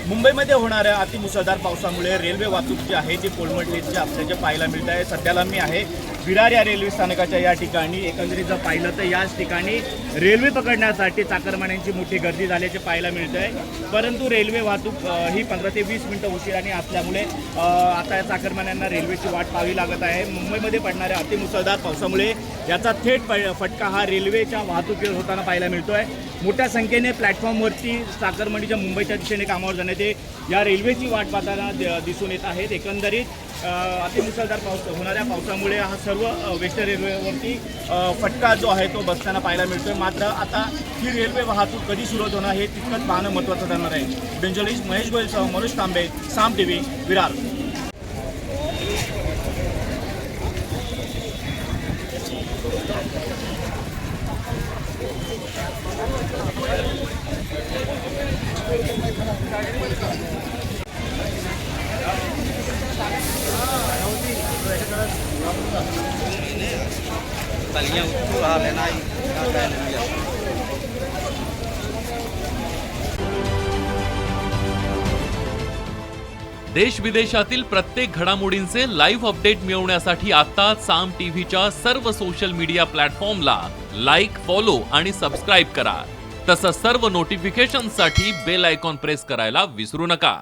मुंबईमध्ये होणाऱ्या अतिमुसळधार पावसामुळे रेल्वे वाहतूक जी आहे ती कोलमडलेली असल्याचे पाहायला मिळत आहे। सध्याला मी आहे विरार या रेल्वे स्थानकाच्या या ठिकाणी। एकंदरीत जर पाहिलं तर याच ठिकाणी रेल्वे पकडण्यासाठी चाकरमान्यांची मोठी गर्दी झाल्याचे पाहायला मिळत आहे। परंतु रेल्वे वाहतूक ही 15 ते 20 मिनिटं उशिराने असल्यामुळे आता या चाकरमान्यांना रेल्वेची वाट पाहावी लागत आहे। मुंबईमध्ये पडणाऱ्या अतिमुसळधार पावसामुळे याचा थेट फटका हा रेल्वेच्या वाहतुकीवर होताना पाहायला मिळतो आहे। मोठ्या संख्येने प्लॅटफॉर्मवरती चाकरमानी मुंबईच्या दिशेने कामावर जाण्याचे या रेल्वेची वाट पाहताना दिसून येत आहेत। एकंदरीत अतिमुसळधार होणाऱ्या पावसामुळे हा सर्व वेस्टर्न रेल्वेवरती फटका जो आहे तो बसताना पाहायला मिळतोय। मात्र आता ही रेल्वे वाहतूक कधी सुरू होणार हे तितकंच पाहणं महत्त्वाचं ठरणार आहे। बेंजोलिस्ट महेश गोयलसह मनोज तांबे, साम टीव्ही, विरार। देश विदेशातील प्रत्येक घडामोडींचे लाईव्ह अपडेट मिळवण्यासाठी आता साम टीव्हीच्या सर्व सोशल मीडिया प्लॅटफॉर्मला लाईक, फॉलो आणि सबस्क्राईब करा। तसंच सर्व नोटिफिकेशनसाठी बेल आयकॉन प्रेस करायला विसरू नका।